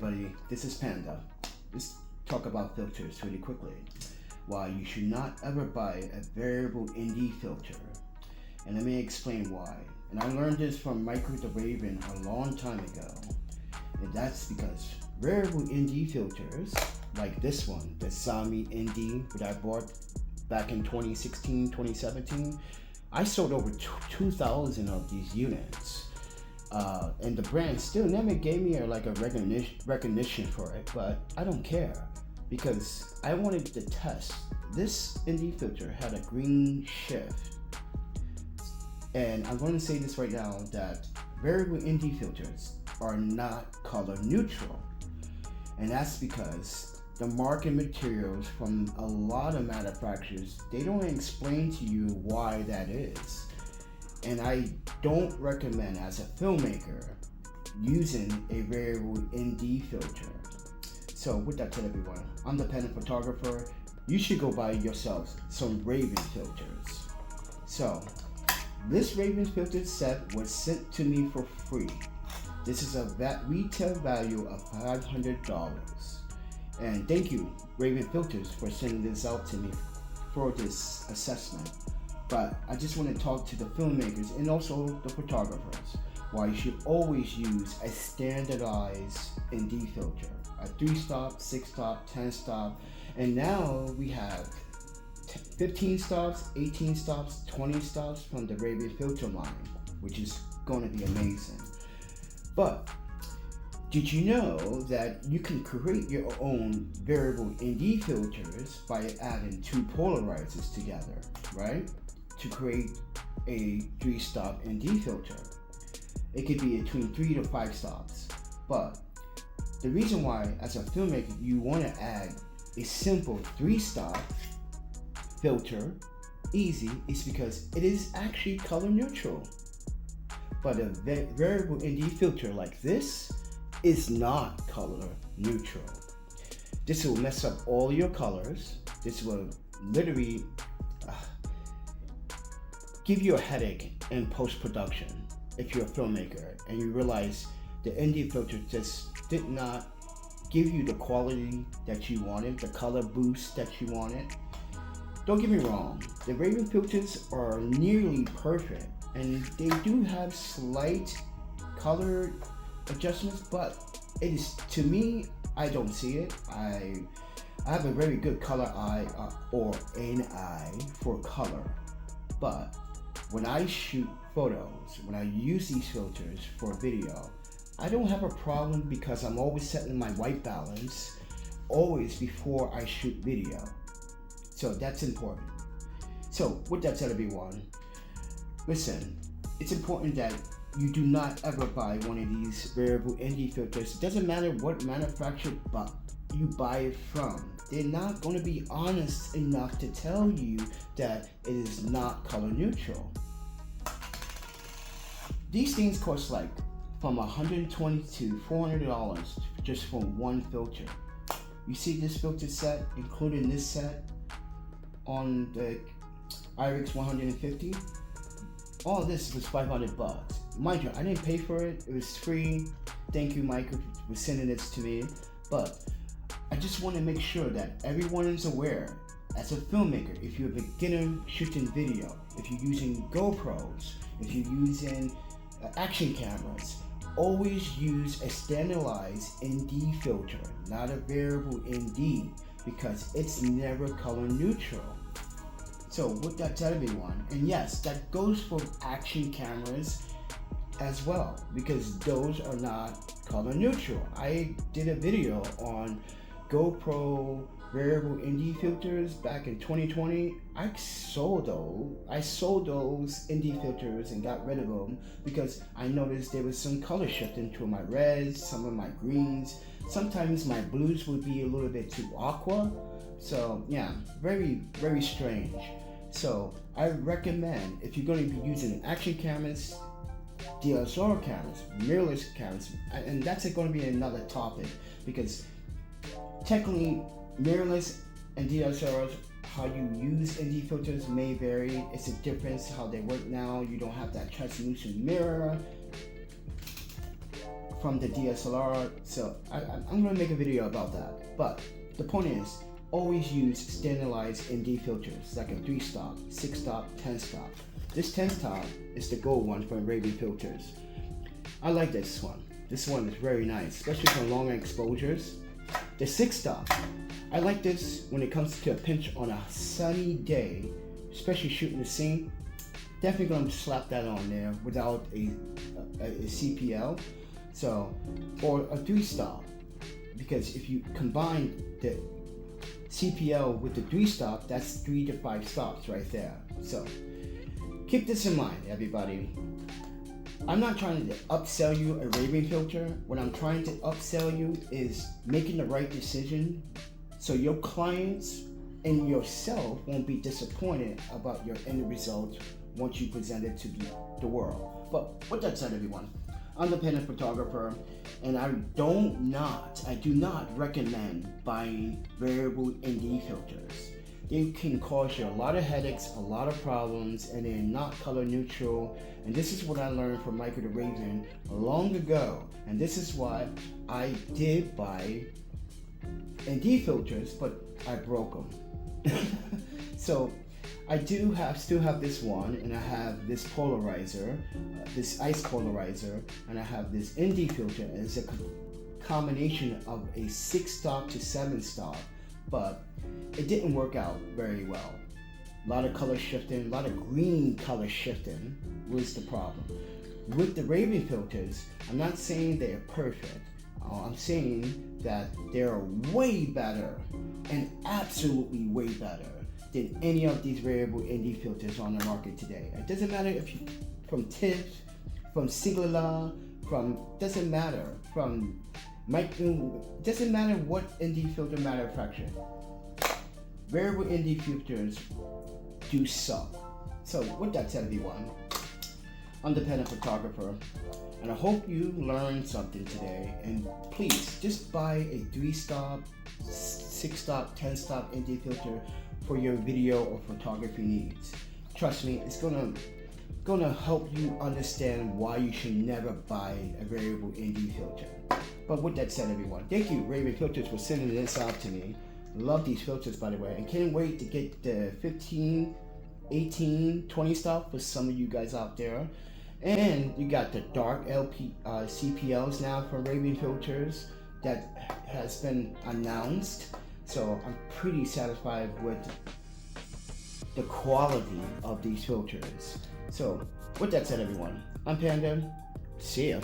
everybody, this is Panda. Let's talk about filters really quickly. Why you should not ever buy a variable ND filter. And let me explain why. And I learned this from Michael the Raven a long time ago. And that's because variable ND filters, like this one, the Zombie ND that I bought back in 2016, 2017, I sold over 2,000 of these units. And the brand still never gave me a recognition for it, but I don't care because I wanted to test. This ND filter had a green shift, and I'm going to say this right now that variable ND filters are not color neutral, and that's because the market materials from a lot of manufacturers, they don't explain to you why that is. And I don't recommend, as a filmmaker, using a variable ND filter. So with that said, everyone, I'm the ThePandaPhotographer. You should go buy yourself some Raven filters. So this Raven filter set was sent to me for free. This is a retail value of $500. And thank you, Raven Filters, for sending this out to me for this assessment. But I just want to talk to the filmmakers and also the photographers why you should always use a standardized ND filter. A 3-stop, 6-stop, 10-stop, and now we have 15 stops, 18 stops, 20 stops from the Raven filter line, which is going to be amazing. But did you know that you can create your own variable ND filters by adding two polarizers together, right? To create a 3-stop ND filter. It could be between 3 to 5 stops. But the reason why, as a filmmaker, you want to add a simple 3-stop filter, easy, is because it is actually color neutral. But a variable ND filter like this is not color neutral. This will mess up all your colors. This will literally give you a headache in post-production if you're a filmmaker and you realize the ND filter just did not give you the quality that you wanted, the color boost that you wanted. Don't get me wrong, the Raven filters are nearly perfect and they do have slight color adjustments, but it is, to me, I don't see it. I have a very good color eye or an eye for color, but when I shoot photos, when I use these filters for video, I don't have a problem because I'm always setting my white balance always before I shoot video. So that's important. So with that said, everyone, listen, it's important that you do not ever buy one of these variable ND filters. It doesn't matter what manufacturer you buy it from. They're not going to be honest enough to tell you that it is not color neutral. These things cost like from $120 to $400 just for one filter. You see this filter set, including this set on the IRIX 150? All of this was $500. Mind you, I didn't pay for it. It was free. Thank you, Michael, for sending this to me. But I just want to make sure that everyone is aware, as a filmmaker, if you're a beginner shooting video, if you're using GoPros, if you're using action cameras, always use a standardized ND filter, not a variable ND, because it's never color neutral. So with that said, everyone, and yes, that goes for action cameras as well, because those are not color neutral. I did a video on GoPro variable ND filters back in 2020. I sold those ND filters and got rid of them because I noticed there was some color shifting to my reds, some of my greens. Sometimes my blues would be a little bit too aqua. So yeah, very, very strange. So I recommend, if you're going to be using action cameras, DSLR cameras, mirrorless cameras, and that's going to be another topic because technically mirrorless and DSLRs, how you use ND filters may vary. It's a difference how they work now. You don't have that translucent mirror. from the DSLR, so I'm going to make a video about that. But the point is, always use standardized ND filters like a 3-stop, 6-stop, 10-stop. This 10-stop is the gold one for Maven filters. I like this one. This one is very nice, especially for longer exposures. The 6-stop, I like this when it comes to a pinch on a sunny day, especially shooting the scene. Definitely going to slap that on there without a CPL. So, or a 3-stop, because if you combine the CPL with the 3-stop, that's 3 to 5 stops right there. So keep this in mind, everybody. I'm not trying to upsell you a Maven filter. What I'm trying to upsell you is making the right decision so your clients and yourself won't be disappointed about your end result once you present it to the world. But with that said, everyone, I'm the Panda Photographer, and I do not recommend buying variable ND filters. They can cause you a lot of headaches, a lot of problems, and they're not color neutral. And this is what I learned from Michael the Raven long ago. And this is why I did buy ND filters, but I broke them. So I still have this one, and I have this polarizer, this ice polarizer, and I have this ND filter, and it's a combination of a 6-stop to 7-stop, but it didn't work out very well. A lot of color shifting, a lot of green color shifting was the problem. With the Maven filters, I'm not saying they're perfect. I'm saying that they're way better, and absolutely way better than any of these variable ND filters on the market today. It doesn't matter if you from TIFF, from Singular, doesn't matter what ND filter manufacturer. Variable ND filters do suck. So with that said, everyone, I'm the Panda Photographer, and I hope you learned something today. And please just buy a 3-stop, 6-stop, 10-stop ND filter for your video or photography needs. Trust me, it's gonna help you understand why you should never buy a variable ND filter. But with that said, everyone, thank you Maven Filters for sending this out to me. Love these filters, by the way, and can't wait to get the 15, 18, 20 stop for some of you guys out there. And you got the dark LP CPLs now for Maven Filters that has been announced. So I'm pretty satisfied with the quality of these filters. So with that said, everyone, I'm Panda. See ya.